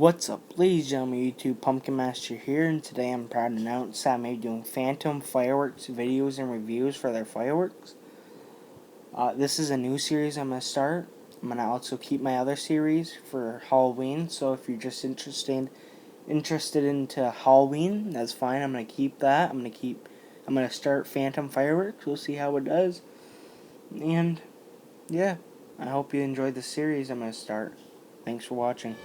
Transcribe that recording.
What's up, ladies and gentlemen, YouTube Pumpkin Master here, and today I'm proud to announce that I'm going to be doing Phantom Fireworks videos and reviews for their fireworks. This is a new series I'm going to start. I'm going to also keep my other series for Halloween, so if you're just interested into Halloween, that's fine. I'm going to keep that. I'm going to start Phantom Fireworks. We'll see how it does. And yeah, I hope you enjoyed the series I'm going to start. Thanks for watching.